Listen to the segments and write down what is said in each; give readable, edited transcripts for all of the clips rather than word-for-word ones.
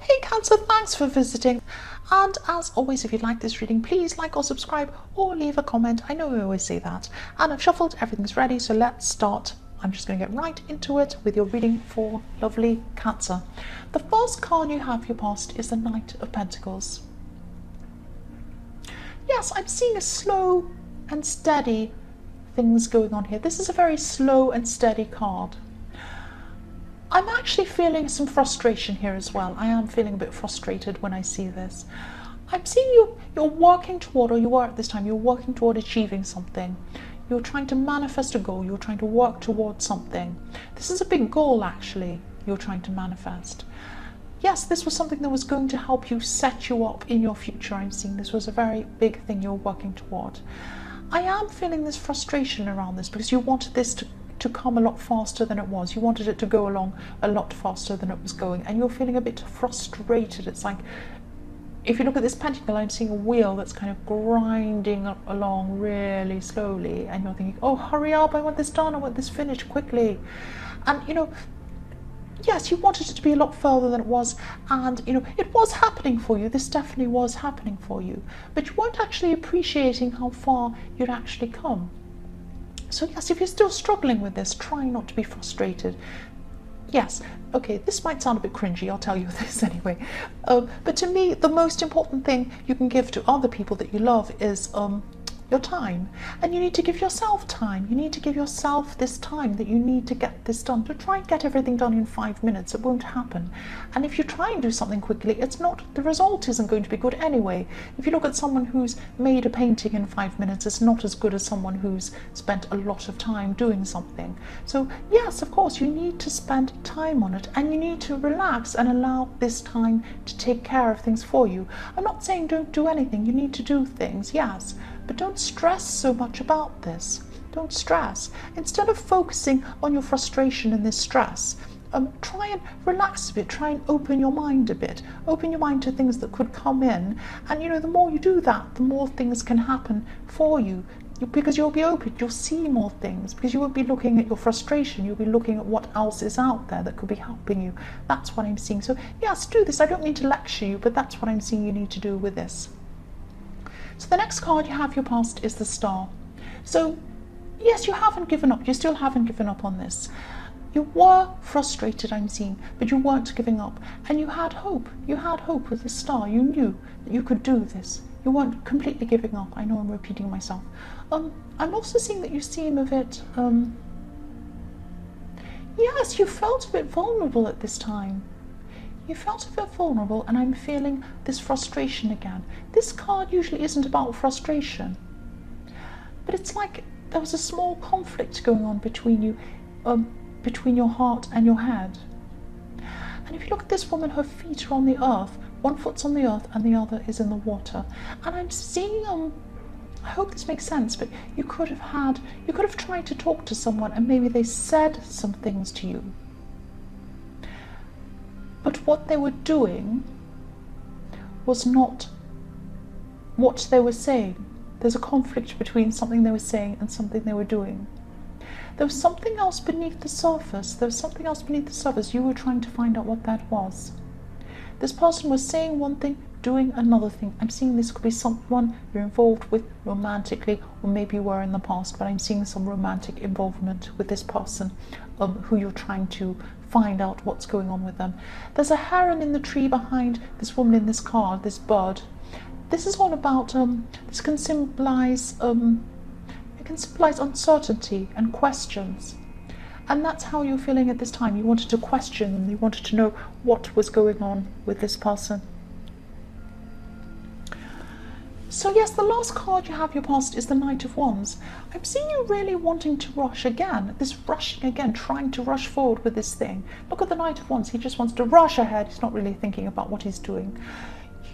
Hey Cancer, thanks for visiting. And as always, if you like this reading, please like or subscribe or leave a comment. I know I always say that. And I've shuffled, everything's ready, so let's start. I'm just going to get right into it with your reading for lovely Cancer. The first card you have for your past is the Knight of Pentacles. Yes, I'm seeing a slow and steady things going on here. This is a very slow and steady card. I'm actually feeling some frustration here as well. I am feeling a bit frustrated when I see this. I'm seeing you're working toward, or you are at this time, you're working toward achieving something. You're trying to manifest a goal. You're trying to work towards something. This is a big goal, actually, you're trying to manifest. Yes, this was something that was going to help you set you up in your future. I'm seeing this was a very big thing you're working toward. I am feeling this frustration around this because you wanted this to come a lot faster than it was. You wanted it to go along a lot faster than it was going, and you're feeling a bit frustrated. It's like, if you look at this pentacle, I'm seeing a wheel that's kind of grinding along really slowly, and you're thinking, oh, hurry up, I want this done, I want this finished quickly. And yes, you wanted it to be a lot further than it was, and it was happening for you. This definitely was happening for you, but you weren't actually appreciating how far you'd actually come. So yes, if you're still struggling with this, try not to be frustrated. Yes, okay, this might sound a bit cringy, I'll tell you this anyway. But to me, the most important thing you can give to other people that you love is your time. And you need to give yourself time. You need to give yourself this time that you need to get this done. To try and get everything done in 5 minutes, it won't happen. And if you try and do something quickly, the result isn't going to be good anyway. If you look at someone who's made a painting in 5 minutes, it's not as good as someone who's spent a lot of time doing something. So yes, of course, you need to spend time on it, and you need to relax and allow this time to take care of things for you. I'm not saying don't do anything. You need to do things, yes, but don't stress so much about this. Don't stress. Instead of focusing on your frustration and this stress, try and relax a bit. Try and open your mind a bit. Open your mind to things that could come in. And the more you do that, the more things can happen for you. Because you'll be open, you'll see more things. Because you won't be looking at your frustration, you'll be looking at what else is out there that could be helping you. That's what I'm seeing. So yes, do this. I don't mean to lecture you, but that's what I'm seeing you need to do with this. So the next card you have your past is the Star. So yes, you haven't given up. You still haven't given up on this. You were frustrated, I'm seeing, but you weren't giving up. And you had hope. You had hope with the Star. You knew that you could do this. You weren't completely giving up. I know I'm repeating myself. I'm also seeing that you seem a bit, yes, you felt a bit vulnerable at this time. You felt a bit vulnerable, and I'm feeling this frustration again. This card usually isn't about frustration, but it's like there was a small conflict going on between you, between your heart and your head. And if you look at this woman, her feet are on the earth. One foot's on the earth and the other is in the water. And I'm seeing, I hope this makes sense, but you could have tried to talk to someone, and maybe they said some things to you. But what they were doing was not what they were saying. There's a conflict between something they were saying and something they were doing. There was something else beneath the surface. There was something else beneath the surface. You were trying to find out what that was. This person was saying one thing, doing another thing. I'm seeing this could be someone you're involved with romantically, or maybe you were in the past, but I'm seeing some romantic involvement with this person who you're trying to find out what's going on with them. There's a heron in the tree behind this woman in this card, this bird. This is all about, this can symbolize, uncertainty and questions. And that's how you're feeling at this time. You wanted to question them. You wanted to know what was going on with this person. So yes, the last card you have your past is the Knight of Wands. I'm seeing you really wanting to rush again. This rushing again, trying to rush forward with this thing. Look at the Knight of Wands. He just wants to rush ahead. He's not really thinking about what he's doing.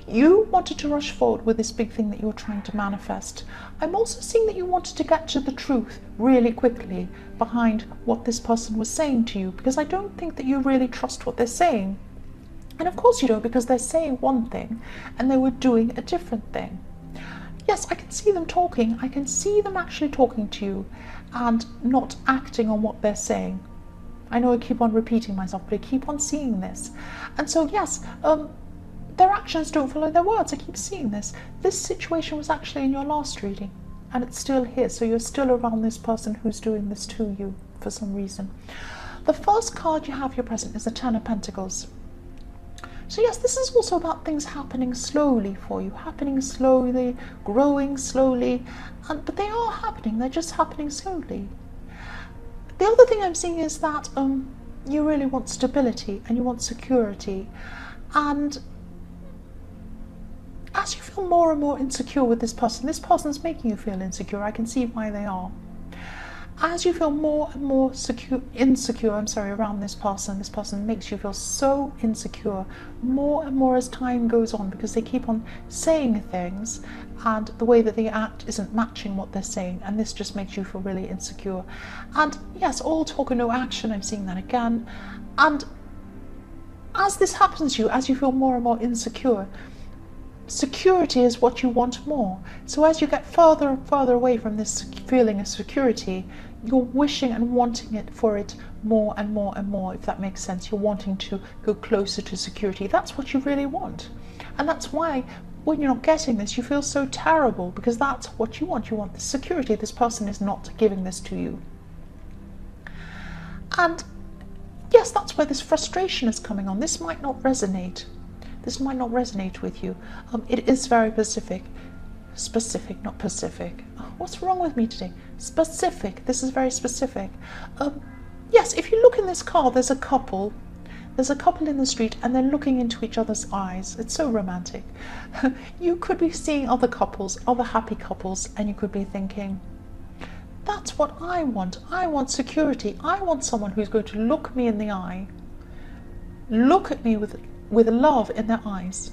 You wanted to rush forward with this big thing that you were trying to manifest. I'm also seeing that you wanted to get to the truth really quickly behind what this person was saying to you, because I don't think that you really trust what they're saying. And of course you don't, because they're saying one thing and they were doing a different thing. Yes, I can see them talking. I can see them actually talking to you and not acting on what they're saying. I know I keep on repeating myself, but I keep on seeing this. And so yes, their actions don't follow their words. I keep seeing this. This situation was actually in your last reading, and it's still here. So you're still around this person who's doing this to you for some reason. The first card you have here present is the Ten of Pentacles. So yes, this is also about things happening slowly for you, happening slowly, growing slowly, but they are happening. They're just happening slowly. The other thing I'm seeing is that you really want stability and you want security, and as you feel more and more insecure with this person's making you feel insecure. I can see why they are. As you feel more and more insecure around this person makes you feel so insecure more and more as time goes on, because they keep on saying things and the way that they act isn't matching what they're saying, and this just makes you feel really insecure. And yes, all talk and no action, I'm seeing that again. And as this happens to you, as you feel more and more insecure, security is what you want more. So as you get further and further away from this feeling of security, you're wishing and wanting it for it more and more and more, if that makes sense. You're wanting to go closer to security. That's what you really want. And that's why when you're not getting this, you feel so terrible, because that's what you want. You want the security. This person is not giving this to you. And yes, that's where this frustration is coming on. This might not resonate. This might not resonate with you. It is very specific, not Pacific. Oh, what's wrong with me today? Specific. This is very specific. Yes, if you look in this card, there's a couple. There's a couple in the street and they're looking into each other's eyes. It's so romantic. You could be seeing other couples, other happy couples, and you could be thinking, that's what I want. I want security. I want someone who's going to look me in the eye, look at me with love in their eyes,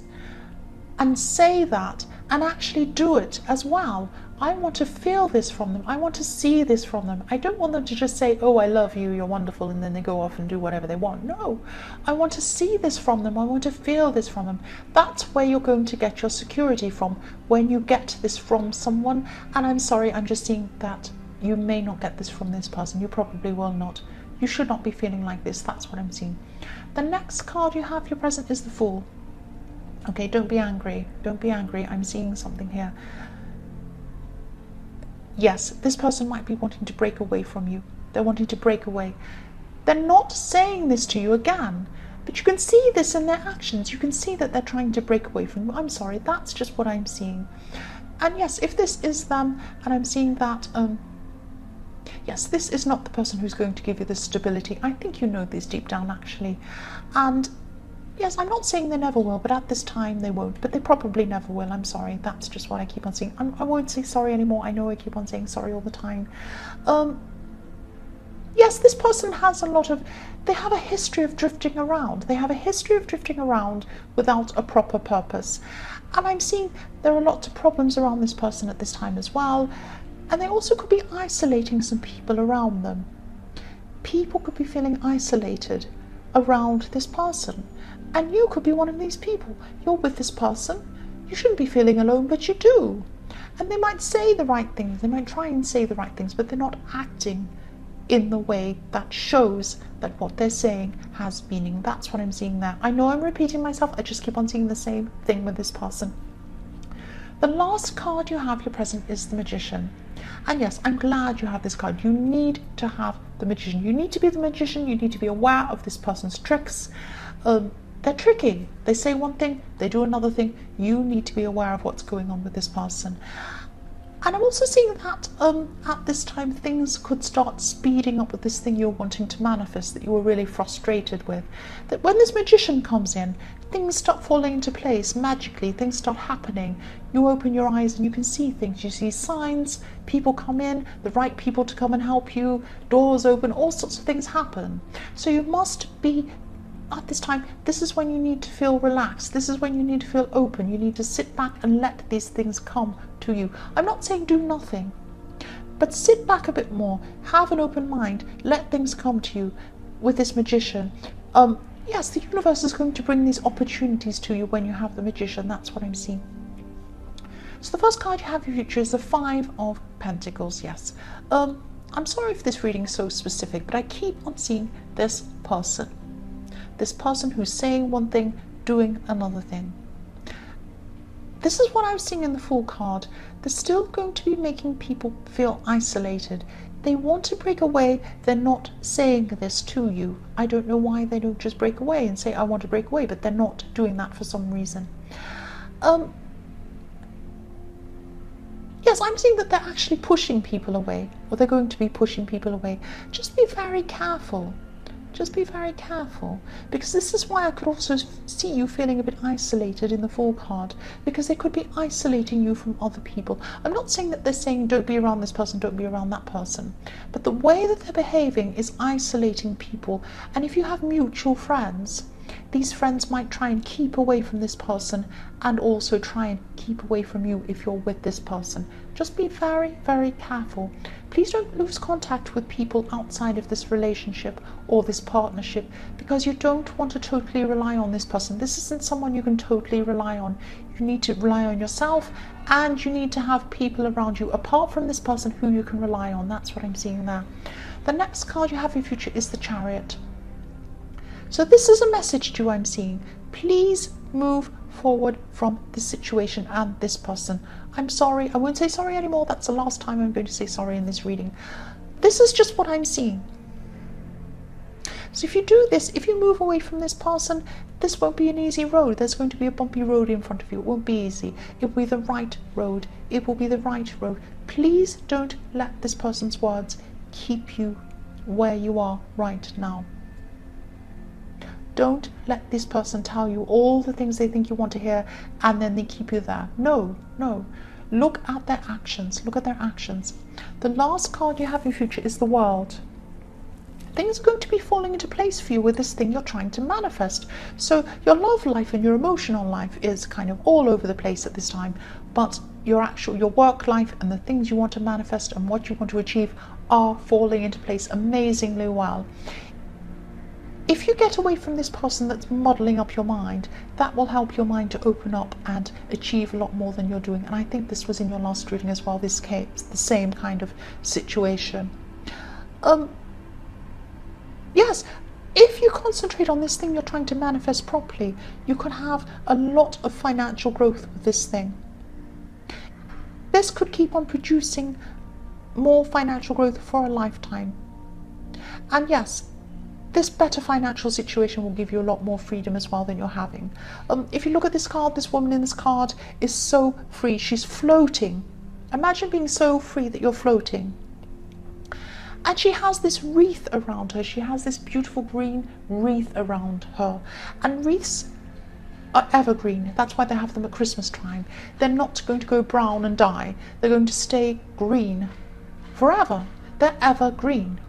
and say that and actually do it as well. I want to feel this from them. I want to see this from them. I don't want them to just say, oh, I love you, you're wonderful, and then they go off and do whatever they want. No, I want to see this from them. I want to feel this from them. That's where you're going to get your security from, when you get this from someone. And I'm sorry, I'm just seeing that you may not get this from this person. You probably will not. You should not be feeling like this. That's what I'm seeing. The next card you have here present is the Fool. Okay, don't be angry. Don't be angry. I'm seeing something here. Yes, this person might be wanting to break away from you. They're wanting to break away. They're not saying this to you again, but you can see this in their actions. You can see that they're trying to break away from you. I'm sorry, that's just what I'm seeing. And yes, if this is them, and I'm seeing that, yes, this is not the person who's going to give you the stability. I think you know this deep down, actually. And yes, I'm not saying they never will, but at this time they won't. But they probably never will. I'm sorry. That's just what I keep on saying. I won't say sorry anymore. I know I keep on saying sorry all the time. Yes, this person has they have a history of drifting around. They have a history of drifting around without a proper purpose. And I'm seeing there are lots of problems around this person at this time as well. And they also could be isolating some people around them. People could be feeling isolated around this person. And you could be one of these people. You're with this person. You shouldn't be feeling alone, but you do. And they might say the right things. They might try and say the right things, but they're not acting in the way that shows that what they're saying has meaning. That's what I'm seeing there. I know I'm repeating myself. I just keep on seeing the same thing with this person. The last card you have here present is the Magician. And yes, I'm glad you have this card. You need to have the Magician. You need to be the Magician. You need to be aware of this person's tricks. They're tricky. They say one thing, they do another thing. You need to be aware of what's going on with this person. And I'm also seeing that at this time things could start speeding up with this thing you're wanting to manifest, that you were really frustrated with. That when this Magician comes in, things start falling into place magically. Things start happening. You open your eyes and you can see things. You see signs, people come in, the right people to come and help you, doors open, all sorts of things happen. So you must be, at this time, this is when you need to feel relaxed. This is when you need to feel open. You need to sit back and let these things come to you. I'm not saying do nothing, but sit back a bit more. Have an open mind. Let things come to you with this Magician. Yes, the universe is going to bring these opportunities to you when you have the Magician. That's what I'm seeing. So the first card you have in your future is the Five of Pentacles. Yes. I'm sorry if this reading is so specific, but I keep on seeing this person. This person who's saying one thing, doing another thing. This is what I was seeing in the Fool card. They're still going to be making people feel isolated. They want to break away. They're not saying this to you. I don't know why they don't just break away and say, I want to break away, but they're not doing that for some reason. Yes, I'm seeing that they're actually pushing people away, or they're going to be pushing people away. Just be very careful. Just be very careful, because this is why I could also see you feeling a bit isolated in the Fool card, because they could be isolating you from other people. I'm not saying that they're saying don't be around this person, don't be around that person, but the way that they're behaving is isolating people. And if you have mutual friends, these friends might try and keep away from this person and also try and keep away from you if you're with this person. Just be very, very careful. Please don't lose contact with people outside of this relationship or this partnership, because you don't want to totally rely on this person. This isn't someone you can totally rely on. You need to rely on yourself, and you need to have people around you apart from this person who you can rely on. That's what I'm seeing there. The next card you have in future is the Chariot. So this is a message to you I'm seeing. Please move forward from this situation and this person. I'm sorry, I won't say sorry anymore. That's the last time I'm going to say sorry in this reading. This is just what I'm seeing. So if you do this, if you move away from this person, this won't be an easy road. There's going to be a bumpy road in front of you. It won't be easy. It will be the right road. It will be the right road. Please don't let this person's words keep you where you are right now. Don't let this person tell you all the things they think you want to hear and then they keep you there. No, no. Look at their actions. Look at their actions. The last card you have in future is the World. Things are going to be falling into place for you with this thing you're trying to manifest. So your love life and your emotional life is kind of all over the place at this time, but your work life and the things you want to manifest and what you want to achieve are falling into place amazingly well. If you get away from this person that's muddling up your mind, that will help your mind to open up and achieve a lot more than you're doing. And I think this was in your last reading as well, this case, the same kind of situation. Yes, if you concentrate on this thing you're trying to manifest properly, you can have a lot of financial growth with this thing. This could keep on producing more financial growth for a lifetime. And yes, this better financial situation will give you a lot more freedom as well than you're having. If you look at this card, this woman in this card is so free. She's floating. Imagine being so free that you're floating. And she has this wreath around her. She has this beautiful green wreath around her. And wreaths are evergreen. That's why they have them at Christmas time. They're not going to go brown and die. They're going to stay green forever. They're evergreen.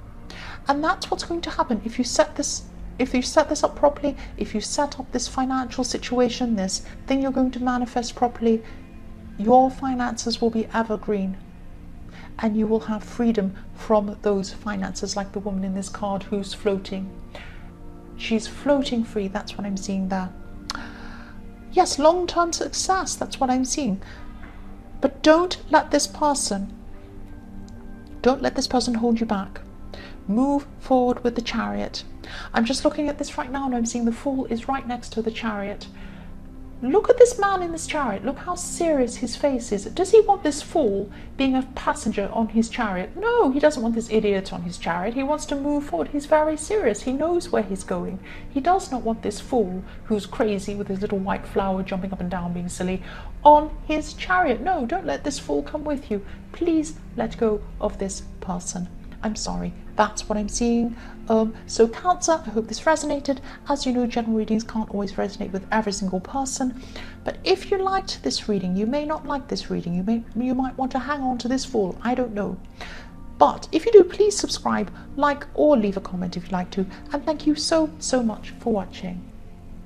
And that's what's going to happen if you set this up properly, if you set up this financial situation, this thing you're going to manifest properly, your finances will be evergreen. And you will have freedom from those finances, like the woman in this card who's floating. She's floating free. That's what I'm seeing there. Yes, long-term success. That's what I'm seeing. But don't let this person hold you back. Move forward with the Chariot. I'm just looking at this right now and I'm seeing the Fool is right next to the Chariot. Look at this man in this chariot. Look how serious his face is. Does he want this fool being a passenger on his chariot? No, he doesn't want this idiot on his chariot. He wants to move forward. He's very serious. He knows where he's going. He does not want this fool who's crazy with his little white flower jumping up and down being silly on his chariot. No, don't let this fool come with you. Please let go of this person. I'm sorry. That's what I'm seeing. So Cancer, I hope this resonated. As you know, general readings can't always resonate with every single person. But if you liked this reading, you may not like this reading. You might want to hang on to this Fool. I don't know. But if you do, please subscribe, like, or leave a comment if you'd like to. And thank you so much for watching.